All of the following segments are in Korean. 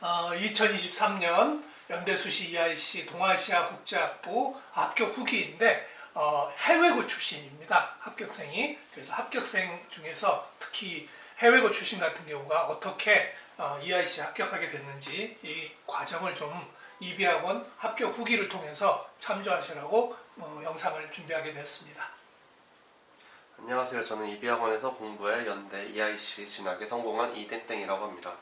2023년 연대수시 EIC 동아시아 국제학부 합격 후기인데 해외고 출신입니다. 합격생이. 그래서 합격생 중에서 특히 해외고 출신 같은 경우가 어떻게 EIC 합격하게 됐는지 이 과정을 좀 이비학원 합격 후기를 통해서 참조하시라고 영상을 준비하게 됐습니다. 안녕하세요. 저는 이비학원에서 공부해 연대 EIC 진학에 성공한 이땡땡이라고 합니다.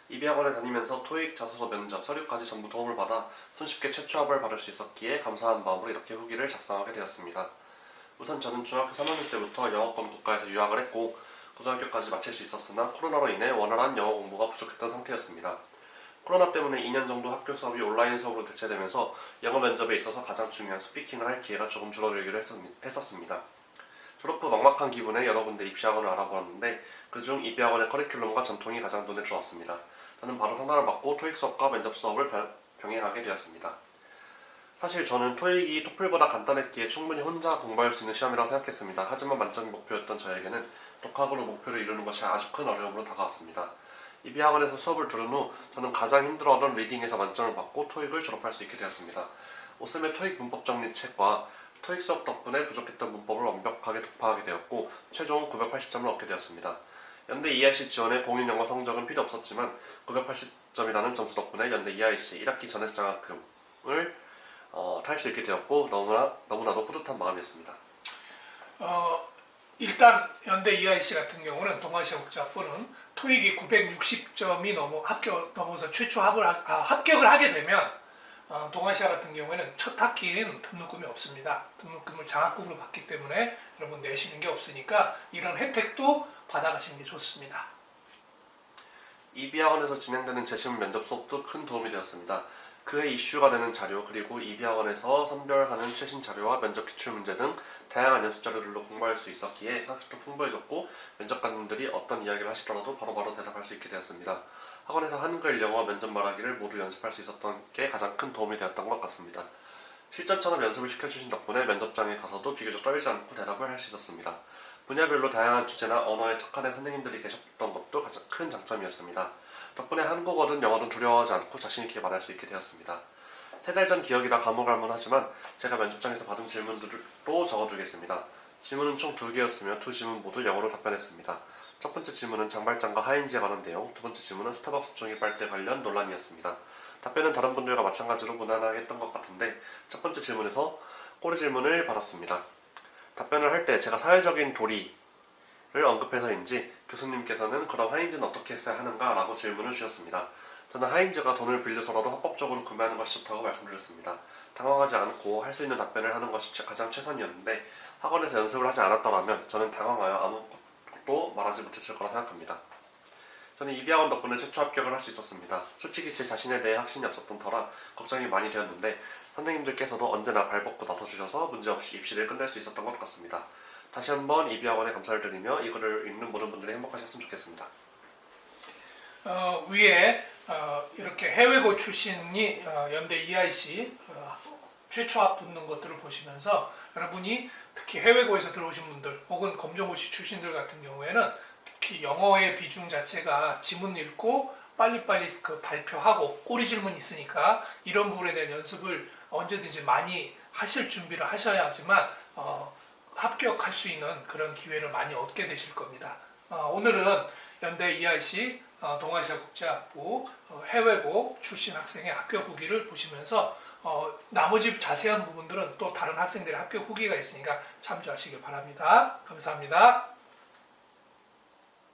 이비학원에 다니면서 토익, 자소서, 면접, 서류까지 전부 도움을 받아 손쉽게 최초 합을 받을 수 있었기에 감사한 마음으로 이렇게 후기를 작성하게 되었습니다. 우선 저는 중학교 3학년 때부터 영어권 국가에서 유학을 했고 고등학교까지 마칠 수 있었으나 코로나로 인해 원활한 영어 공부가 부족했던 상태였습니다. 코로나 때문에 2년 정도 학교 수업이 온라인 수업으로 대체되면서 영어 면접에 있어서 가장 중요한 스피킹을 할 기회가 조금 줄어들기로 했었습니다. 졸업 후 막막한 기분에 여러 군데 입시학원을 알아보았는데 그중 이비학원의 커리큘럼과 전통이 가장 눈에 들어왔습니다. 저는 바로 상담을 받고 토익 수업과 면접 수업을 병행하게 되었습니다. 사실 저는 토익이 토플보다 간단했기에 충분히 혼자 공부할 수 있는 시험이라고 생각했습니다. 하지만 만점 목표였던 저에게는 독학으로 목표를 이루는 것이 아주 큰 어려움으로 다가왔습니다. 이비학원에서 수업을 들은 후 저는 가장 힘들어하던 리딩에서 만점을 받고 토익을 졸업할 수 있게 되었습니다. 오쌤의 토익 문법 정리 책과 토익 수업 덕분에 부족했던 문법을 완벽하게 독파하게 되었고 최종 980점을 얻게 되었습니다. 연대 EIC 지원에 공인 영어 성적은 필요 없었지만 980점이라는 점수 덕분에 연대 EIC 1학기 전액 장학금을 탈 수 있게 되었고 너무나도 뿌듯한 마음이었습니다. 일단 연대 EIC 같은 경우는 동아시아 국제학부는 토익이 960점이 넘어서 최초 합격을 하게 되면 동아시아 같은 경우에는 첫 학기에는 등록금이 없습니다. 등록금을 장학금으로 받기 때문에 여러분 내시는 게 없으니까 이런 혜택도 받아가시는 게 좋습니다. 이비학원에서 진행되는 재시험 면접 수업도 큰 도움이 되었습니다. 그해 이슈가 되는 자료 그리고 이비학원에서 선별하는 최신 자료와 면접 기출문제 등 다양한 연습 자료들로 공부할 수 있었기에 상식도 풍부해졌고 면접관님들이 어떤 이야기를 하시더라도 바로바로 대답할 수 있게 되었습니다. 학원에서 한글, 영어, 면접 말하기를 모두 연습할 수 있었던 게 가장 큰 도움이 되었던 것 같습니다. 실전처럼 연습을 시켜주신 덕분에 면접장에 가서도 비교적 떨지 않고 대답을 할 수 있었습니다. 분야별로 다양한 주제나 언어에 특화된 선생님들이 계셨던 것도 가장 큰 장점이었습니다. 덕분에 한국어든 영어든 두려워하지 않고 자신있게 말할 수 있게 되었습니다. 3달 전 기억이라 가물가물하지만 제가 면접장에서 받은 질문들로 적어두겠습니다. 질문은 총 2개였으며 2질문 모두 영어로 답변했습니다. 첫 번째 질문은 장발장과 하인즈에 관한 내용, 두 번째 질문은 스타벅스 종이 빨대 관련 논란이었습니다. 답변은 다른 분들과 마찬가지로 무난하게 했던 것 같은데 첫 번째 질문에서 꼬리 질문을 받았습니다. 답변을 할 때 제가 사회적인 도리를 언급해서인지 교수님께서는 그럼 하인즈는 어떻게 했어야 하는가? 라고 질문을 주셨습니다. 저는 하인즈가 돈을 빌려서라도 합법적으로 구매하는 것이 좋다고 말씀드렸습니다. 당황하지 않고 할 수 있는 답변을 하는 것이 가장 최선이었는데 학원에서 연습을 하지 않았더라면 저는 당황하여 아무것도 말하지 못했을 거라 생각합니다. 저는 이비학원 덕분에 최초 합격을 할 수 있었습니다. 솔직히 제 자신에 대해 확신이 없었던 터라 걱정이 많이 되었는데 선생님들께서도 언제나 발벗고 나서주셔서 문제없이 입시를 끝낼 수 있었던 것 같습니다. 다시 한번 이비학원에 감사를 드리며 이 글을 읽는 모든 분들이 행복하셨으면 좋겠습니다. 위에 이렇게 해외고 출신이 연대 EIC 최초 합 붙는 것들을 보시면서 여러분이 특히 해외고에서 들어오신 분들 혹은 검정고시 출신들 같은 경우에는 특히 영어의 비중 자체가 지문 읽고 빨리빨리 발표하고 꼬리 질문이 있으니까 이런 부분에 대한 연습을 언제든지 많이 하실 준비를 하셔야 하지만 합격할 수 있는 그런 기회를 많이 얻게 되실 겁니다. 오늘은 연대 EIC 동아시아 국제학부 해외고 출신 학생의 합격 후기를 보시면서 나머지 자세한 부분들은 또 다른 학생들의 합격 후기가 있으니까 참조하시길 바랍니다. 감사합니다.